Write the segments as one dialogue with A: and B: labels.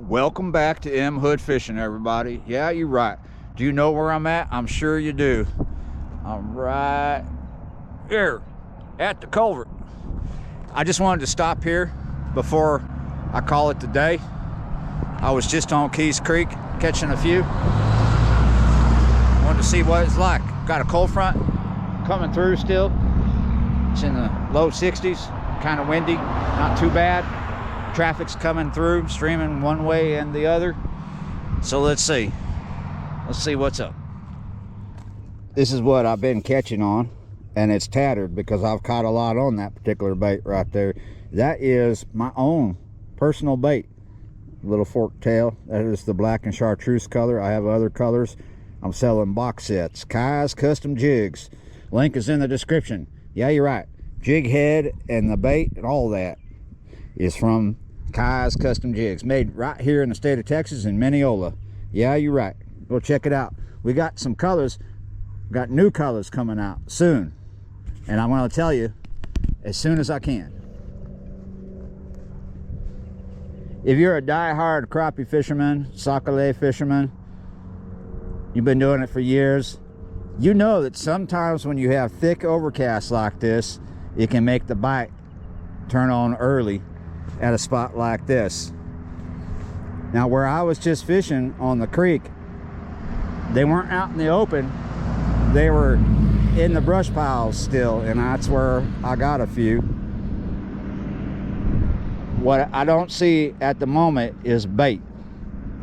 A: Welcome back to M Hood Fishing, everybody. Yeah, you're right. Do you know where I'm at? I'm sure you do. I'm right here at the culvert. I just wanted to stop here before I call it the day. I was just on Keys Creek catching a few. Wanted to see what it's like. Got a cold front coming through still. It's in the low 60s, kind of windy, not too bad. Traffic's coming through, streaming one way and the other. So let's see what's up. This is what I've been catching on, and it's tattered because I've caught a lot on that particular bait right there. That is my own personal bait. Little forked tail. That is the black and chartreuse color. I have other colors. I'm selling box sets. Kai's Custom Jigs. Link is in the description. Yeah, you're right. Jig head and the bait and all that is from Kai's Custom Jigs, made right here in the state of Texas in Mineola. Yeah, you're right. Go check it out. We got some colors, got new colors coming out soon, and I'm going to tell you as soon as I can. If you're a die-hard crappie fisherman, sac-a-lait fisherman, you've been doing it for years, you know that sometimes when you have thick overcast like this, it can make the bite turn on early at a spot like this. Now, where I was just fishing on the creek, they weren't out in the open, they were in the brush piles still, and that's where I got a few. What I don't see at the moment is bait.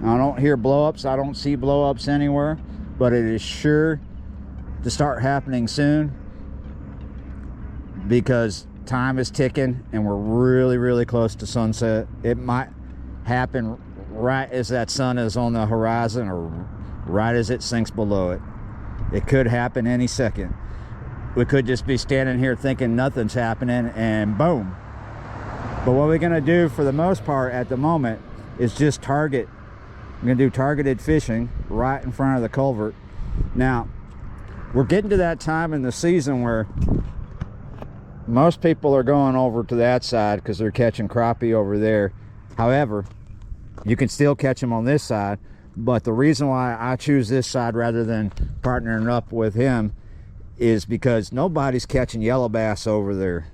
A: I don't hear blow-ups, I don't see blow-ups anywhere, but it is sure to start happening soon because time is ticking and we're really close to sunset. It might happen right as that sun is on the horizon or right as it sinks below it. It could happen any second. We could just be standing here thinking nothing's happening and boom. But what we're gonna do for the most part at the moment is just target. I'm gonna do targeted fishing right in front of the culvert. Now, we're getting to that time in the season where most people are going over to that side because they're catching crappie over there. However, you can still catch them on this side, but the reason why I choose this side rather than partnering up with him is because nobody's catching yellow bass over there.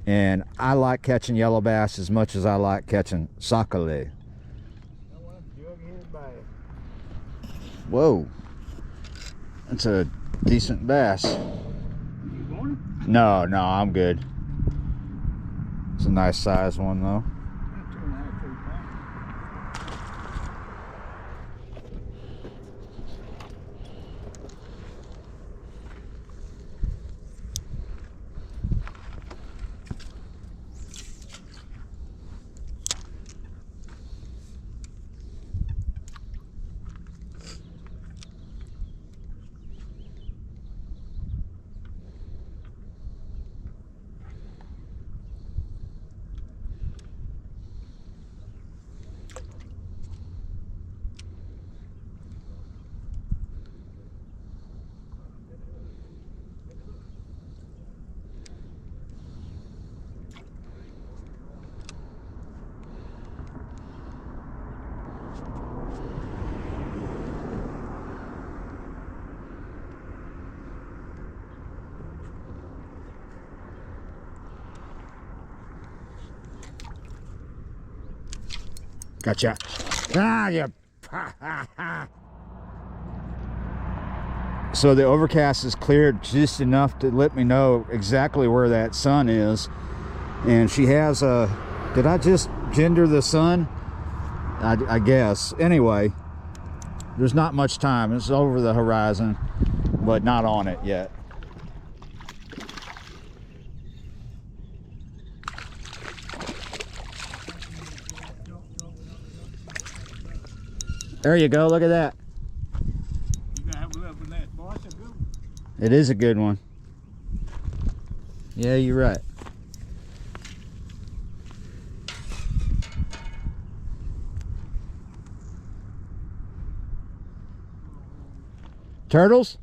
A: And I like catching yellow bass as much as I like catching sac-a-lait. Whoa, that's a decent bass. No, I'm good. It's a nice size one though. Gotcha. Ah, you. So the overcast is cleared just enough to let me know exactly where that sun is. And she has a, did I just gender the sun? I guess. Anyway, there's not much time. It's over the horizon, but not on it yet. There you go, look at that.
B: You gotta have luck with that, boy. That's a good one.
A: It is a good one. Yeah, you're right. Turtles?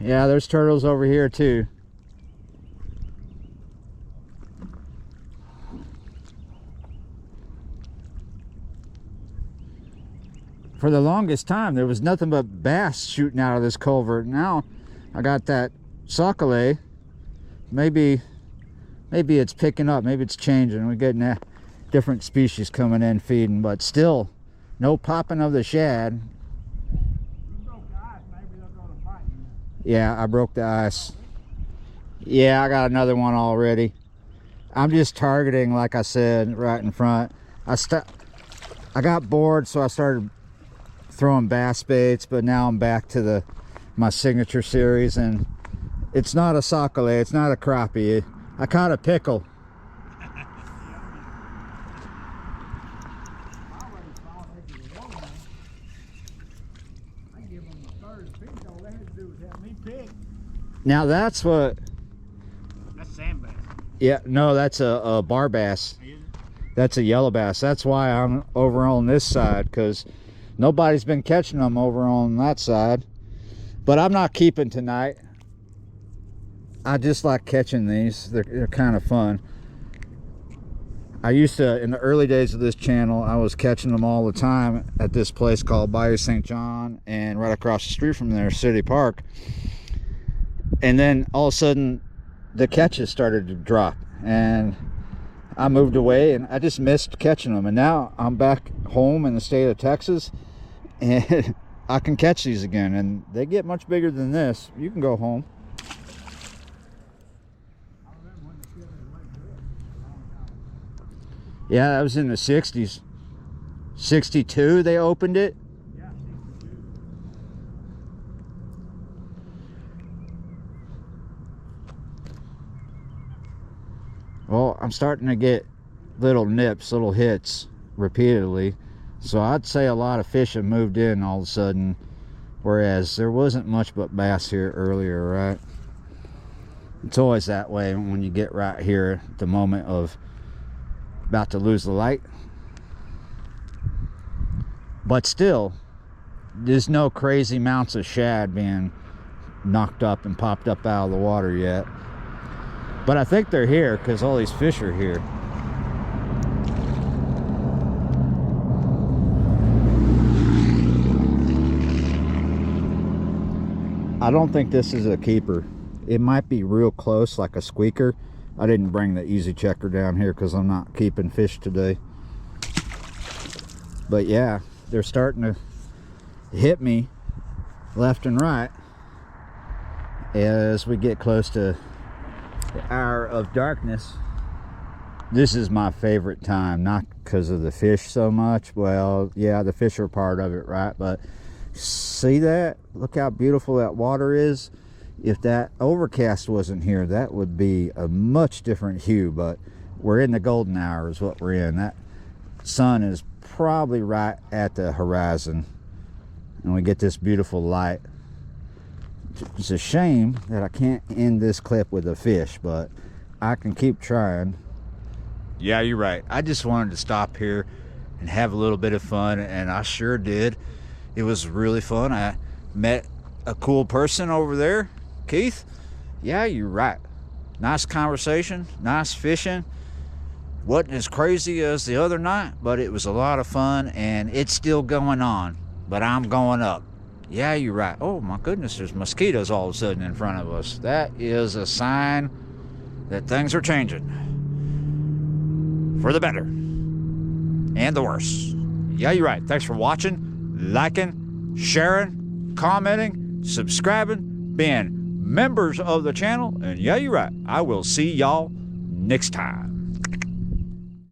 A: Yeah, there's turtles over here too. for the longest time, there was nothing but bass shooting out of this culvert. Now I got that sac-a-lait. Maybe it's picking up, maybe it's changing. We're getting a different species coming in feeding, but still no popping of the shad.
B: You broke the ice, maybe they're gonna fight you.
A: Yeah, I broke the ice. Yeah, I got another one already. I'm just targeting, like I said, right in front. I got bored, so I started throwing bass baits, but now I'm back to my signature series, and it's not a sac-a-lait, it's not a crappie. I caught a pickle.
B: I give them the third fish. All they had to do was help me pick.
A: Now that's what,
B: That's sand bass.
A: yeah, no, that's a bar bass.
B: Is it?
A: That's a yellow bass. That's why I'm over on this side, because nobody's been catching them over on that side. But I'm not keeping tonight. I just like catching these. They're kind of fun. I used to, in the early days of this channel, I was catching them all the time at this place called Bayou St. John, and right across the street from there, City Park. And then all of a sudden, the catches started to drop, and I moved away, and I just missed catching them. And now I'm back home in the state of Texas, and I can catch these again, and they get much bigger than this. You can go home. Yeah, that was in the 60s. 62 they opened it.
B: Yeah, 62.
A: Well, I'm starting to get little nips, little hits repeatedly. So I'd say a lot of fish have moved in all of a sudden, whereas there wasn't much but bass here earlier, right? It's always that way when you get right here at the moment of about to lose the light. But still, there's no crazy amounts of shad being knocked up and popped up out of the water yet. But I think they're here because all these fish are here. I don't think this is a keeper. It might be real close, like a squeaker. I didn't bring the easy checker down here because I'm not keeping fish today. But yeah, they're starting to hit me left and right as we get close to the hour of darkness. This is my favorite time, not because of the fish so much. Well, yeah, the fish are part of it, right? But see that? Look how beautiful that water is. If that overcast wasn't here, that would be a much different hue, but we're in the golden hour is what we're in. That sun is probably right at the horizon, and we get this beautiful light. It's a shame that I can't end this clip with a fish, but I can keep trying. Yeah, you're right. I just wanted to stop here and have a little bit of fun, and I sure did. It was really fun. I met a cool person over there, Keith. Yeah, you're right. Nice conversation, nice fishing. Wasn't as crazy as the other night, but it was a lot of fun, and it's still going on, but I'm going up. Yeah, you're right. Oh my goodness, there's mosquitoes all of a sudden in front of us. That is a sign that things are changing for the better and the worse. Yeah, you're right. Thanks for watching, liking, sharing, commenting, subscribing, being members of the channel. And yeah, you're right. I will see y'all next time.